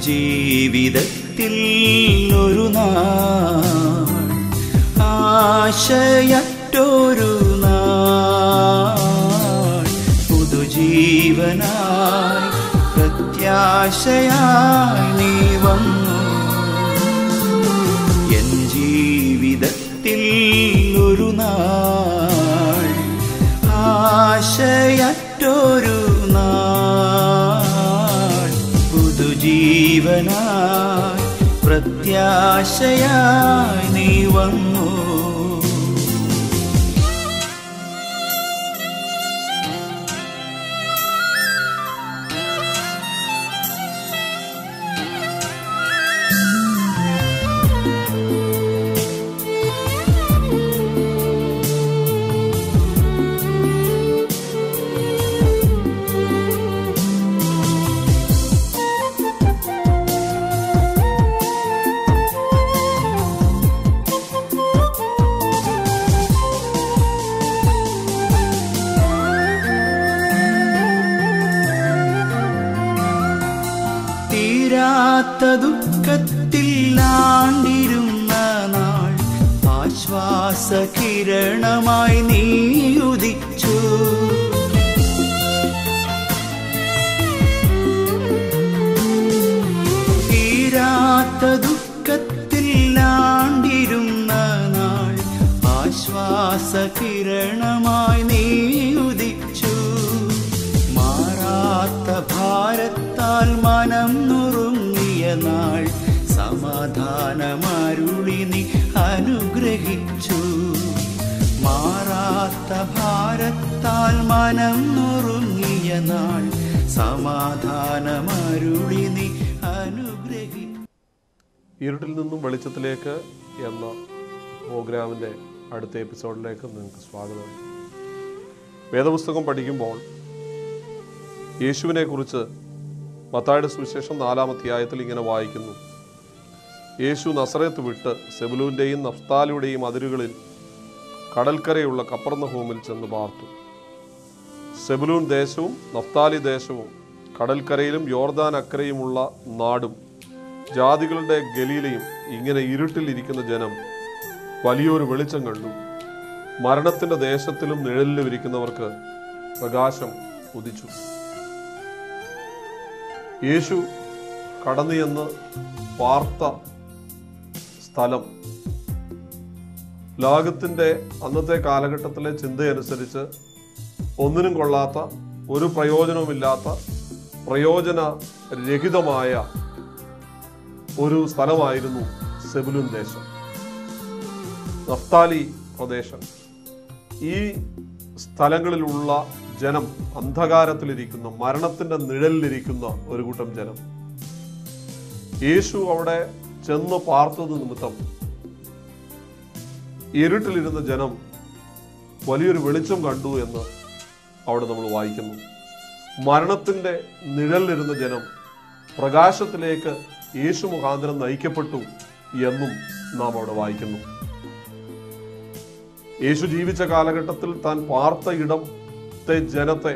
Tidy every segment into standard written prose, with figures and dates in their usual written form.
ജീവിതത്തിൽ ഒരു നാൾ ആശയറ്റൊരു നാൾ പുതുജീവനായി പ്രത്യാശയായി നീ വന്നു. എൻ ജീവിതത്തിൽ ഒരു നാൾ ആശയറ്റൊരു നാൾ പുതുജീവനായി പ്രത്യാശയായി നീ വന്നു. തീരാത്ത ദുഃഖത്തിൽ ആണ്ടിരുന്ന നാൾ ആശ്വാസകിരണമായി നീ ഉദിച്ചു. തീരാത്ത ദുഃഖത്തിൽ ആണ്ടിരുന്ന നാൾ ആശ്വാസകിരണമായി നീ ഉദിച്ചു. മാറാത്ത ഭാരത്താൽ മനം നുറുങ്ങിയ നാൾ സമാധാനമരുളി നീ അനുഗ്രഹിച്ചു. മാറാത്ത ഭാരത്താൽ മനം നുറുങ്ങിയ നാൾ സമാധാനമരുളി നീ അനുഗ്രഹിച്ചു. ഇരുട്ടിൽ നിന്നും വെളിച്ചത്തിലേക്ക് എന്ന പ്രോഗ്രാമിൻ്റെ അടുത്ത എപ്പിസോഡിലേക്ക് നിങ്ങൾക്ക് സ്വാഗതം. വേദപുസ്തകം പഠിക്കുമ്പോൾ യേശുവിനെ കുറിച്ച് മത്തായിയുടെ സുവിശേഷം 4-ാം അധ്യായത്തിൽ ഇങ്ങനെ വായിക്കുന്നു. യേശു നസറേത്ത് വിട്ട് സെബുലൂൻ്റെയും നഫ്താലിയുടെയും അതിരുകളിൽ കടൽക്കരയുള്ള കപ്പർന്നഹൂമിൽ ചെന്ന് പാർത്തു. സെബുലൂൻ ദേശവും നഫ്താലി ദേശവും കടൽക്കരയിലും യോർദാൻ അക്കരയുമുള്ള നാടും ജാതികളുടെ ഗലീലയും ഇങ്ങനെ ഇരുട്ടിൽ ഇരിക്കുന്ന ജനം വലിയൊരു വെളിച്ചം കണ്ടു. മരണത്തിൻ്റെ ദേശത്തിലും നിഴലിലും ഇരിക്കുന്നവർക്ക് പ്രകാശം ഉദിച്ചു. യേശു കടന്നു ചെന്ന് പാർത്ത സ്ഥലം ലോകത്തിൻ്റെ അന്നത്തെ കാലഘട്ടത്തിലെ ചിന്തയനുസരിച്ച് ഒന്നിനും കൊള്ളാത്ത, ഒരു പ്രയോജനവുമില്ലാത്ത, പ്രയോജനരഹിതമായ ഒരു സ്ഥലമായിരുന്നു സെബുലൂൻ ദേശം, നഫ്താലി പ്രദേശം. ഈ സ്ഥലങ്ങളിലുള്ള ജനം അന്ധകാരത്തിലിരിക്കുന്ന, മരണത്തിൻ്റെ നിഴലിലിരിക്കുന്ന ഒരു കൂട്ടം ജനം. യേശു അവിടെ ചെന്ന് പാർത്തത് നിമിത്തം ഇരുട്ടിലിരുന്ന ജനം വലിയൊരു വെളിച്ചം കണ്ടു എന്ന് അവിടെ നമ്മൾ വായിക്കുന്നു. മരണത്തിൻ്റെ നിഴലിലിരുന്ന ജനം പ്രകാശത്തിലേക്ക് യേശു മുഖാന്തരം നയിക്കപ്പെട്ടു എന്നും നാം അവിടെ വായിക്കുന്നു. യേശു ജീവിച്ച കാലഘട്ടത്തിൽ താൻ പാർത്ത ഇടത്തെ ജനത്തെ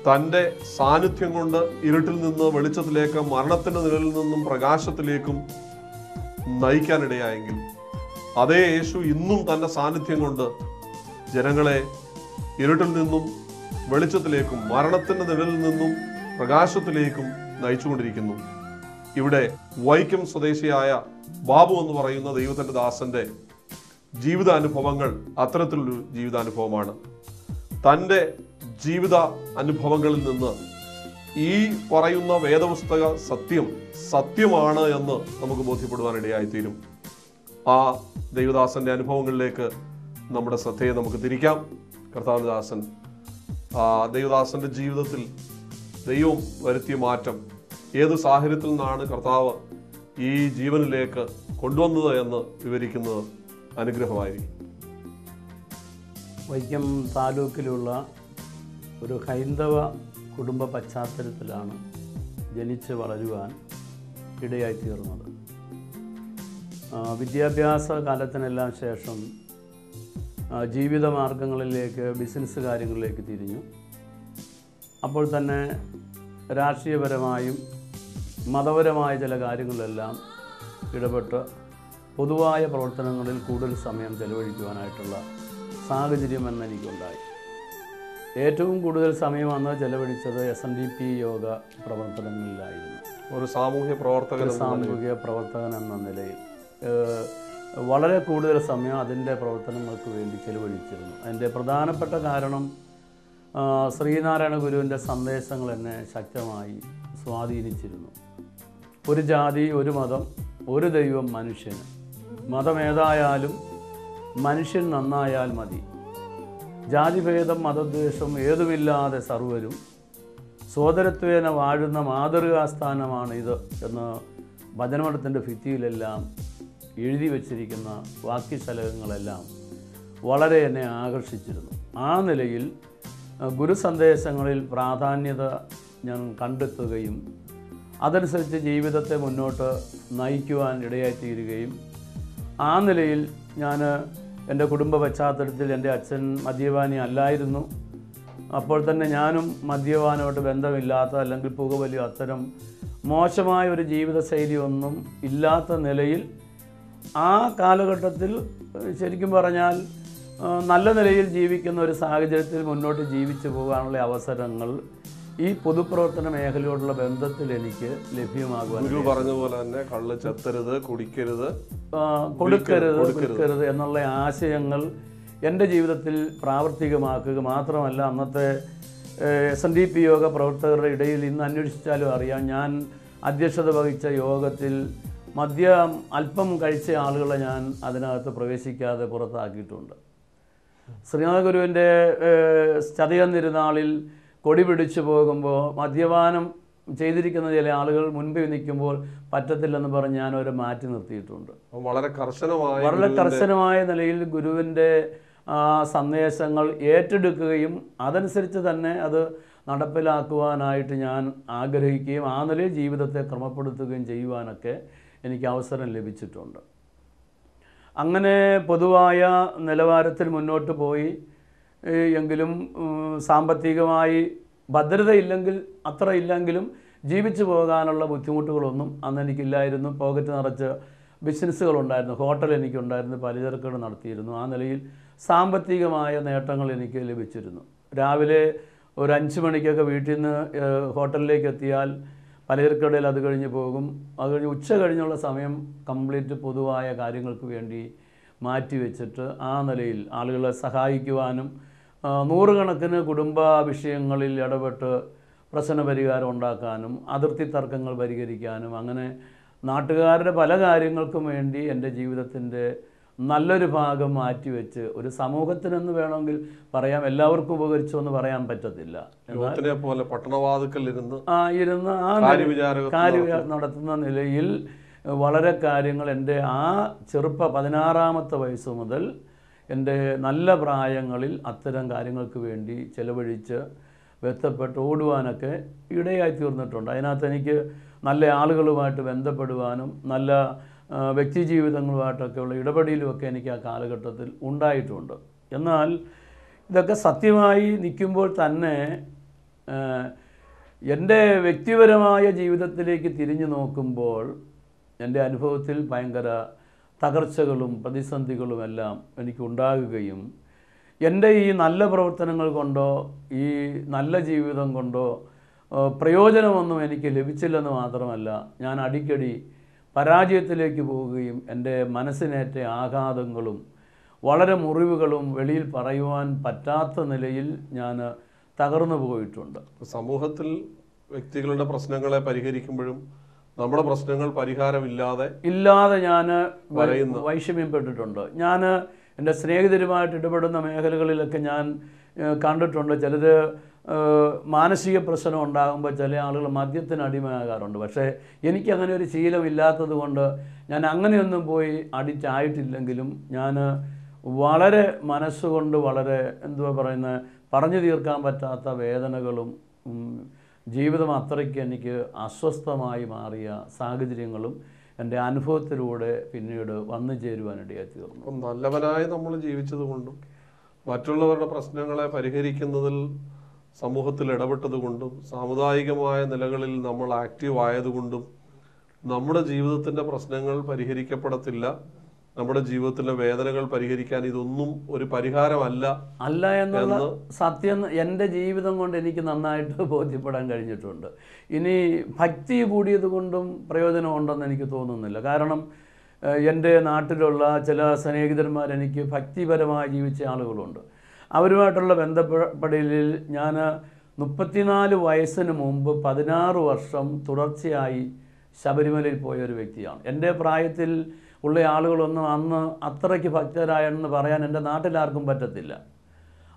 തൻ്റെ സാന്നിധ്യം കൊണ്ട് ഇരുട്ടിൽ നിന്ന് വെളിച്ചത്തിലേക്ക്, മരണത്തിൻ്റെ നിഴലിൽ നിന്നും പ്രകാശത്തിലേക്കും നയിക്കാനിടയായെങ്കിൽ അതേ യേശു ഇന്നും തൻ്റെ സാന്നിധ്യം കൊണ്ട് ജനങ്ങളെ ഇരുട്ടിൽ നിന്നും വെളിച്ചത്തിലേക്കും, മരണത്തിൻ്റെ നിഴലിൽ നിന്നും പ്രകാശത്തിലേക്കും നയിച്ചുകൊണ്ടിരിക്കുന്നു. ഇവിടെ വൈക്കം സ്വദേശിയായ ബാബു എന്ന് പറയുന്ന ദൈവത്തിൻ്റെ ദാസന്റെ ജീവിതാനുഭവങ്ങൾ അത്തരത്തിലൊരു ജീവിതാനുഭവമാണ്. തൻ്റെ ജീവിത അനുഭവങ്ങളിൽ നിന്ന് ഈ പറയുന്ന വേദപുസ്തക സത്യമാണ് എന്ന് നമുക്ക് ബോധ്യപ്പെടുവാനിടയായിത്തീരും. ആ ദൈവദാസന്റെ അനുഭവങ്ങളിലേക്ക് നമ്മുടെ ശ്രദ്ധയെ നമുക്ക് തിരിക്കാം. കർത്താവിന്റെ ദാസൻ, ദൈവദാസന്റെ ജീവിതത്തിൽ ദൈവം വരുത്തിയ മാറ്റം, ഏത് സാഹചര്യത്തിൽ നിന്നാണ് കർത്താവ് ഈ ജീവനിലേക്ക് കൊണ്ടുവന്നത് എന്ന് വിവരിക്കുന്നത് അനുഗ്രഹമായിരിക്കും. വൈക്കം താലൂക്കിലുള്ള ഒരു ഹൈന്ദവ കുടുംബ പശ്ചാത്തലത്തിലാണ് ജനിച്ച് വളരുവാൻ ഇടയായിത്തീർന്നത്. വിദ്യാഭ്യാസ കാലത്തിനെല്ലാം ശേഷം ജീവിത മാർഗങ്ങളിലേക്ക്, ബിസിനസ് കാര്യങ്ങളിലേക്ക് തിരിഞ്ഞു. അപ്പോൾ തന്നെ രാഷ്ട്രീയപരമായും മതപരമായ ചില കാര്യങ്ങളിലെല്ലാം ഇടപെട്ട് പൊതുവായ പ്രവർത്തനങ്ങളിൽ കൂടുതൽ സമയം ചെലവഴിക്കുവാനായിട്ടുള്ള സാഹചര്യം എന്നെനിക്കുണ്ടായി. ഏറ്റവും കൂടുതൽ സമയം അന്ന് ചെലവഴിച്ചത് SNDP യോഗ പ്രവർത്തനങ്ങളിലായിരുന്നു. ഒരു സാമൂഹ്യ പ്രവർത്തകൻ എന്ന നിലയിൽ വളരെ കൂടുതൽ സമയം അതിൻ്റെ പ്രവർത്തനങ്ങൾക്ക് വേണ്ടി ചെലവഴിച്ചിരുന്നു. അതിൻ്റെ പ്രധാനപ്പെട്ട കാരണം ശ്രീനാരായണ ഗുരുവിൻ്റെ സന്ദേശങ്ങൾ എന്നെ ശക്തമായി സ്വാധീനിച്ചിരുന്നു. ഒരു ജാതി, ഒരു മതം, ഒരു ദൈവം, മനുഷ്യന്. മതമേതായാലും മനുഷ്യൻ നന്നായാൽ മതി. ജാതിഭേദം, മതദ്വേഷം ഏതുമില്ലാതെ സർവരും സോദരത്വേന വാഴുന്ന മാതൃകാസ്ഥാനമാണ് ഇത് എന്ന് ഭജനമഠത്തിൻ്റെ ഭിത്തിയിലെല്ലാം എഴുതി വച്ചിരിക്കുന്ന വാക്യശലകങ്ങളെല്ലാം വളരെ എന്നെ ആകർഷിച്ചിരുന്നു. ആ നിലയിൽ ഗുരു സന്ദേശങ്ങളിൽ പ്രാധാന്യത ഞാൻ കണ്ടെത്തുകയും അതനുസരിച്ച് ജീവിതത്തെ മുന്നോട്ട് നയിക്കുവാൻ ഇടയായിത്തീരുകയും ആ നിലയിൽ ഞാൻ എൻ്റെ കുടുംബ പശ്ചാത്തലത്തിൽ എൻ്റെ അച്ഛൻ മദ്യപാനി അല്ലായിരുന്നു. അപ്പോൾ തന്നെ ഞാനും മദ്യപാനമായിട്ട് ബന്ധമില്ലാത്ത, അല്ലെങ്കിൽ പുകവലി, അത്തരം മോശമായ ഒരു ജീവിതശൈലി ഒന്നും ഇല്ലാത്ത നിലയിൽ ആ കാലഘട്ടത്തിൽ ശരിക്കും പറഞ്ഞാൽ നല്ല നിലയിൽ ജീവിക്കുന്ന ഒരു സാഹചര്യത്തിൽ മുന്നോട്ട് ജീവിച്ചു പോകാനുള്ള അവസരങ്ങൾ ഈ പൊതുപ്രവർത്തന മേഖലയോടുള്ള ബന്ധത്തിൽ എനിക്ക് ലഭ്യമാകുവാൻ, ഗുരു പറഞ്ഞ പോലെ തന്നെ കള്ള് ചെത്തരുത്, കുടിക്കരുത്, കൊടുക്കരുത് എന്നുള്ള ആശയങ്ങൾ എൻ്റെ ജീവിതത്തിൽ പ്രാവർത്തികമാക്കുക മാത്രമല്ല, അന്നത്തെ SNDP യോഗ പ്രവർത്തകരുടെ ഇടയിൽ ഇന്ന് അന്വേഷിച്ചാലും അറിയാം, ഞാൻ അധ്യക്ഷത വഹിച്ച യോഗത്തിൽ മദ്യം അല്പം കഴിച്ച ആളുകളെ ഞാൻ അതിനകത്ത് പ്രവേശിക്കാതെ പുറത്താക്കിയിട്ടുണ്ട്. ശ്രീനാഥ ഗുരുവിൻ്റെ ചതയം തിരുനാളിൽ കൊടി പിടിച്ചു പോകുമ്പോൾ മദ്യപാനം ചെയ്തിരിക്കുന്ന ചില ആളുകൾ മുൻപിൽ നിൽക്കുമ്പോൾ പറ്റത്തില്ലെന്ന് പറഞ്ഞ് ഞാനവരെ മാറ്റി നിർത്തിയിട്ടുണ്ട്. വളരെ കർശനമായ നിലയിൽ ഗുരുവിൻ്റെ സന്ദേശങ്ങൾ ഏറ്റെടുക്കുകയും അതനുസരിച്ച് തന്നെ അത് നടപ്പിലാക്കുവാനായിട്ട് ഞാൻ ആഗ്രഹിക്കുകയും ആ നിലയിൽ ജീവിതത്തെ ക്രമപ്പെടുത്തുകയും ചെയ്യുവാനൊക്കെ എനിക്ക് അവസരം ലഭിച്ചിട്ടുണ്ട്. അങ്ങനെ പൊതുവായ നിലവാരത്തിൽ മുന്നോട്ട് പോയി എങ്കിലും സാമ്പത്തികമായി ഭദ്രതയില്ലെങ്കിൽ അത്ര ഇല്ലെങ്കിലും ജീവിച്ചു പോകാനുള്ള ബുദ്ധിമുട്ടുകളൊന്നും അന്ന് എനിക്കില്ലായിരുന്നു. പോക്കറ്റ് നിറച്ച് ബിസിനസ്സുകളുണ്ടായിരുന്നു, ഹോട്ടൽ എനിക്കുണ്ടായിരുന്നു, പലചരക്കുകൾ നടത്തിയിരുന്നു. ആ നിലയിൽ സാമ്പത്തികമായ നേട്ടങ്ങൾ എനിക്ക് ലഭിച്ചിരുന്നു. രാവിലെ ഒരു 5 മണിക്കൊക്കെ വീട്ടിൽ നിന്ന് ഹോട്ടലിലേക്ക് എത്തിയാൽ പലചരക്കടയിൽ അത് കഴിഞ്ഞ് പോകും. അത് കഴിഞ്ഞ് ഉച്ച കഴിഞ്ഞുള്ള സമയം കംപ്ലീറ്റ് പൊതുവായ കാര്യങ്ങൾക്ക് വേണ്ടി മാറ്റിവെച്ചിട്ട് ആ നിലയിൽ ആളുകളെ സഹായിക്കുവാനും നൂറുകണക്കിന് കുടുംബ വിഷയങ്ങളിൽ ഇടപെട്ട് പ്രശ്ന പരിഹാരം ഉണ്ടാക്കാനും അതിർത്തി തർക്കങ്ങൾ പരിഹരിക്കാനും അങ്ങനെ നാട്ടുകാരുടെ പല കാര്യങ്ങൾക്കും വേണ്ടി എൻ്റെ ജീവിതത്തിൻ്റെ നല്ലൊരു ഭാഗം മാറ്റിവെച്ച് ഒരു സമൂഹത്തിനെന്ന് വേണമെങ്കിൽ പറയാം, എല്ലാവർക്കും ഉപകരിച്ചു എന്ന് പറയാൻ പറ്റത്തില്ല. ഇരുന്ന് കാര്യ നടത്തുന്ന നിലയിൽ വളരെ കാര്യങ്ങൾ എൻ്റെ ആ 16-ാമത്തെ വയസ്സ് മുതൽ എൻ്റെ നല്ല പ്രായങ്ങളിൽ അത്തരം കാര്യങ്ങൾക്ക് വേണ്ടി ചെലവഴിച്ച് ബന്ധപ്പെട്ട് ഓടുവാനൊക്കെ ഇടയായി തീർന്നിട്ടുണ്ട്. അതിനകത്ത് എനിക്ക് നല്ല ആളുകളുമായിട്ട് ബന്ധപ്പെടുവാനും നല്ല വ്യക്തി ജീവിതങ്ങളുമായിട്ടൊക്കെയുള്ള ഇടപെടലുമൊക്കെ എനിക്ക് ആ കാലഘട്ടത്തിൽ ഉണ്ടായിട്ടുണ്ട്. എന്നാൽ ഇതൊക്കെ സത്യമായി നിൽക്കുമ്പോൾ തന്നെ എൻ്റെ വ്യക്തിപരമായ ജീവിതത്തിലേക്ക് തിരിഞ്ഞു നോക്കുമ്പോൾ എൻ്റെ അനുഭവത്തിൽ ഭയങ്കര തകർച്ചകളും പ്രതിസന്ധികളുമെല്ലാം എനിക്കുണ്ടാകുകയും എൻ്റെ ഈ നല്ല പ്രവർത്തനങ്ങൾ കൊണ്ടോ ഈ നല്ല ജീവിതം കൊണ്ടോ പ്രയോജനമൊന്നും എനിക്ക് ലഭിച്ചില്ലെന്ന് മാത്രമല്ല, ഞാൻ അടിക്കടി പരാജയത്തിലേക്ക് പോവുകയും എൻ്റെ മനസ്സിനേറ്റ ആഘാതങ്ങളും വളരെ മുറിവുകളും വെളിയിൽ പറയുവാൻ പറ്റാത്ത നിലയിൽ ഞാൻ തകർന്നു പോയിട്ടുണ്ട്. സമൂഹത്തിൽ വ്യക്തികളുടെ പ്രശ്നങ്ങളെ പരിഹരിക്കുമ്പോഴും നമ്മുടെ പ്രശ്നങ്ങൾ പരിഹാരമില്ലാതെ ഞാൻ വൈഷമ്യപ്പെട്ടിട്ടുണ്ട്. ഞാൻ എൻ്റെ സ്നേഹിതരുമായിട്ട് ഇടപെടുന്ന മേഖലകളിലൊക്കെ ഞാൻ കണ്ടിട്ടുണ്ട്. ചിലർ മാനസിക പ്രശ്നം ഉണ്ടാകുമ്പോൾ ചില ആളുകൾ മദ്യത്തിന് അടിമയാകാറുണ്ട്. പക്ഷേ എനിക്കങ്ങനെ ഒരു ശീലമില്ലാത്തത് കൊണ്ട് ഞാൻ അങ്ങനെയൊന്നും പോയി അഡിക്റ്റ് ആയിട്ടില്ലെങ്കിലും ഞാൻ വളരെ മനസ്സുകൊണ്ട് വളരെ പറഞ്ഞു തീർക്കാൻ പറ്റാത്ത വേദനകളും ജീവിതം അത്രയ്ക്ക് എനിക്ക് അസ്വസ്ഥമായി മാറിയ സാഹചര്യങ്ങളും എൻ്റെ അനുഭവത്തിലൂടെ പിന്നീട് വന്നു ചേരുവാനിടയായി തീർന്നു. അപ്പം നല്ലവനായി നമ്മൾ ജീവിച്ചത് കൊണ്ടും മറ്റുള്ളവരുടെ പ്രശ്നങ്ങളെ പരിഹരിക്കുന്നതിൽ സമൂഹത്തിൽ ഇടപെട്ടത് കൊണ്ടും സാമുദായികമായ നിലകളിൽ നമ്മൾ ആക്റ്റീവ് ആയതുകൊണ്ടും നമ്മുടെ ജീവിതത്തിൻ്റെ പ്രശ്നങ്ങൾ പരിഹരിക്കപ്പെടത്തില്ല. നമ്മുടെ ജീവിതത്തിലെ വേദനകൾ പരിഹരിക്കാൻ ഇതൊന്നും ഒരു പരിഹാരമല്ല എന്നുള്ള സത്യം എൻ്റെ ജീവിതം കൊണ്ട് എനിക്ക് നന്നായിട്ട് ബോധ്യപ്പെടാൻ കഴിഞ്ഞിട്ടുണ്ട്. ഇനി ഭക്തി കൂടിയത് കൊണ്ടും പ്രയോജനമുണ്ടെന്ന് എനിക്ക് തോന്നുന്നില്ല. കാരണം എൻ്റെ നാട്ടിലുള്ള ചില സ്നേഹിതന്മാർ എനിക്ക് ഭക്തിപരമായി ജീവിച്ച ആളുകളുണ്ട്. അവരുമായിട്ടുള്ള ബന്ധപ്പെടലിൽ ഞാൻ 34 വയസ്സിന് മുമ്പ് 16 വർഷം തുടർച്ചയായി ശബരിമലയിൽ പോയൊരു വ്യക്തിയാണ്. എൻ്റെ പ്രായത്തിൽ ഉള്ള ആളുകളൊന്നും അന്ന് അത്രയ്ക്ക് ഭക്തരായെന്ന് പറയാൻ എൻ്റെ നാട്ടിലാർക്കും പറ്റത്തില്ല.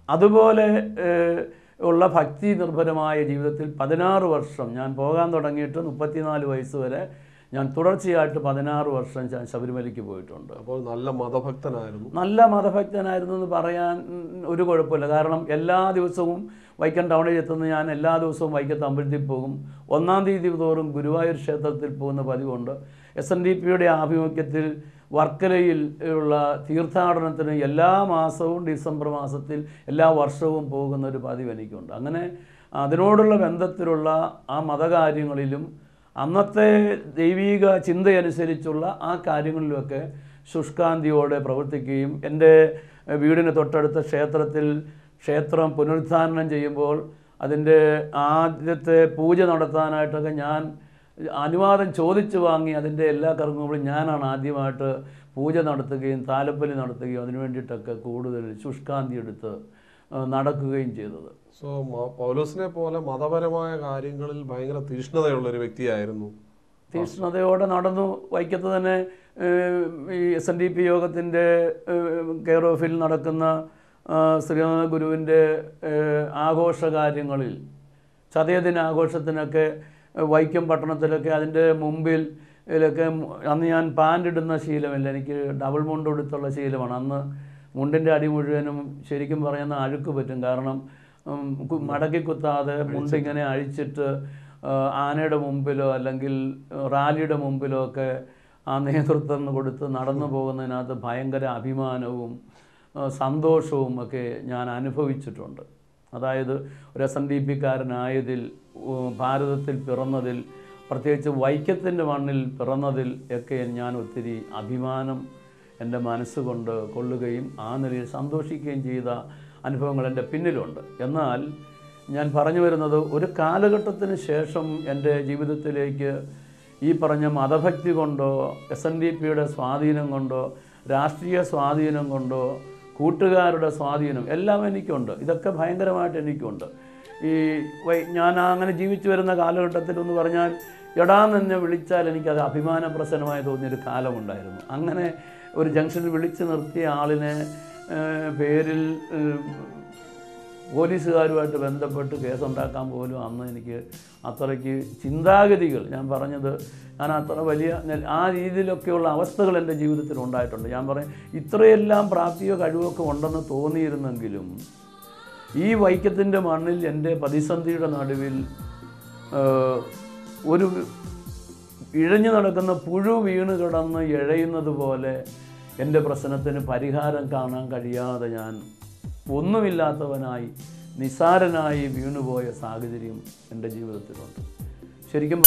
അതുപോലെ ഉള്ള ഭക്തി നിർഭരമായ ജീവിതത്തിൽ 16 വർഷം ഞാൻ പോകാൻ തുടങ്ങിയിട്ട് 34 വയസ്സ് വരെ ഞാൻ തുടർച്ചയായിട്ട് 16 വർഷം ഞാൻ ശബരിമലയ്ക്ക് പോയിട്ടുണ്ട്. അപ്പോൾ നല്ല മതഭക്തനായിരുന്നു എന്ന് പറയാൻ ഒരു കുഴപ്പമില്ല. കാരണം എല്ലാ ദിവസവും വൈക്കം ടൗണിൽ എത്തുന്ന ഞാൻ എല്ലാ ദിവസവും വൈക്കത്ത് അമ്പലത്തിൽ പോകും. 1-ാം തീയതി തോറും ഗുരുവായൂർ ക്ഷേത്രത്തിൽ പോകുന്ന പതിവുണ്ട്. SNDPയുടെ ആഭിമുഖ്യത്തിൽ വർക്കലയിൽ ഉള്ള തീർത്ഥാടനത്തിന് എല്ലാ മാസവും ഡിസംബർ മാസത്തിൽ എല്ലാ വർഷവും പോകുന്ന ഒരു പതിവ് എനിക്കുണ്ട്. അങ്ങനെ അതിനോടുള്ള ബന്ധത്തിലുള്ള ആ മതകാര്യങ്ങളിലും അന്നത്തെ ദൈവീക ചിന്തയനുസരിച്ചുള്ള ആ കാര്യങ്ങളിലുമൊക്കെ ശുഷ്കാന്തിയോടെ പ്രവർത്തിക്കുകയും എൻ്റെ വീടിന് തൊട്ടടുത്ത ക്ഷേത്രം പുനരുദ്ധാരണം ചെയ്യുമ്പോൾ അതിൻ്റെ ആദ്യത്തെ പൂജ നടത്താനായിട്ടൊക്കെ ഞാൻ അനുവാദം ചോദിച്ചു വാങ്ങി അതിൻ്റെ എല്ലാ കർമ്മങ്ങളും ഞാനാണ് ആദ്യമായിട്ട് പൂജ നടത്തുകയും താലപ്പൊലി നടത്തുകയും അതിനു വേണ്ടിയിട്ടൊക്കെ കൂടുതൽ ശുഷ്കാന്തി എടുത്ത് നടക്കുകയും ചെയ്തത്. സോ പൗലോസിനെ പോലെ മതപരമായ കാര്യങ്ങളിൽ ഭയങ്കര തീഷ്ണതയുള്ളൊരു വ്യക്തിയായിരുന്നു. തീഷ്ണതയോടെ നടന്നു. വൈക്കത്ത് തന്നെ ഈ SNDP യോഗത്തിൻ്റെ കെയർ ഓഫിൽ നടക്കുന്ന ശ്രീനാഥ ഗുരുവിൻ്റെ ആഘോഷകാര്യങ്ങളിൽ ചതയദിനാഘോഷത്തിനൊക്കെ വൈക്കം പട്ടണത്തിലൊക്കെ അതിൻ്റെ മുമ്പിൽ ഇതിലൊക്കെ അന്ന് ഞാൻ പാൻ്റ് ഇടുന്ന ശീലമില്ല. എനിക്ക് ഡബിൾ മുണ്ട് ഉടുത്തുള്ള ശീലമാണ്. അന്ന് മുണ്ടിൻ്റെ അടി മുഴുവനും ശരിക്കും പറയുന്ന അഴുക്ക് പറ്റും. കാരണം മടക്കി കുത്താതെ മുണ്ടിങ്ങനെ അഴിച്ചിട്ട് ആനയുടെ മുമ്പിലോ അല്ലെങ്കിൽ റാലിയുടെ മുമ്പിലോ ഒക്കെ ആ നേതൃത്വം കൊടുത്ത് നടന്നു പോകുന്നതിനകത്ത് ഭയങ്കര അഭിമാനവും സന്തോഷവും ഒക്കെ ഞാൻ അനുഭവിച്ചിട്ടുണ്ട്. അതായത് ഒരു SNDPക്കാരനായതിൽ, ഭാരതത്തിൽ പിറന്നതിൽ, പ്രത്യേകിച്ച് വൈക്കത്തിൻ്റെ മണ്ണിൽ പിറന്നതിൽ ഒക്കെ ഞാൻ ഒത്തിരി അഭിമാനം എൻ്റെ മനസ്സുകൊണ്ട് കൊള്ളുകയും ആ നിലയിൽ സന്തോഷിക്കുകയും ചെയ്ത അനുഭവങ്ങൾ എൻ്റെ പിന്നിലുണ്ട്. എന്നാൽ ഞാൻ പറഞ്ഞു വരുന്നത്, ഒരു കാലഘട്ടത്തിന് ശേഷം എൻ്റെ ജീവിതത്തിലേക്ക് ഈ പറഞ്ഞ മതഭക്തി കൊണ്ടോ SNDPയുടെ സ്വാധീനം കൊണ്ടോ രാഷ്ട്രീയ സ്വാധീനം കൊണ്ടോ കൂട്ടുകാരുടെ സ്വാധീനം എല്ലാം എനിക്കുണ്ട്. ഇതൊക്കെ ഭയങ്കരമായിട്ട് എനിക്കുണ്ട്. ഞാൻ അങ്ങനെ ജീവിച്ചു വരുന്ന കാലഘട്ടത്തിൽ എന്ന് പറഞ്ഞാൽ എടാന്ന് വിളിച്ചാൽ എനിക്കത് അഭിമാനപ്രസന്നമായി തോന്നിയൊരു കാലമുണ്ടായിരുന്നു. അങ്ങനെ ഒരു ജംഗ്ഷനിൽ വിളിച്ച് നിർത്തിയ ആളിനെ പേരിൽ പോലീസുകാരുമായിട്ട് ബന്ധപ്പെട്ട് കേസുണ്ടാക്കാൻ പോലും അന്ന് എനിക്ക് അത്രയ്ക്ക് ചിന്താഗതികൾ, ഞാൻ പറഞ്ഞത് ഞാൻ അത്ര വലിയ ആ രീതിയിലൊക്കെയുള്ള അവസ്ഥകൾ എൻ്റെ ജീവിതത്തിൽ ഉണ്ടായിട്ടുണ്ട്. ഞാൻ പറയും ഇത്രയെല്ലാം പ്രാപ്തിയോ കഴിവൊക്കെ ഉണ്ടെന്ന് തോന്നിയിരുന്നെങ്കിലും ഈ വൈക്കത്തിൻ്റെ മണ്ണിൽ എൻ്റെ പ്രതിസന്ധിയുടെ നടുവിൽ ഒരു ഇഴഞ്ഞു നടക്കുന്ന പുഴു വീണ് കിടന്ന് ഇഴയുന്നത് പോലെ എൻ്റെ പ്രശ്നത്തിന് പരിഹാരം കാണാൻ കഴിയാതെ ഞാൻ ഒന്നുമില്ലാത്തവനായി നിസ്സാരനായി വീണുപോയ സാഹചര്യം എൻ്റെ ജീവിതത്തിലുണ്ട്. ശരിക്കും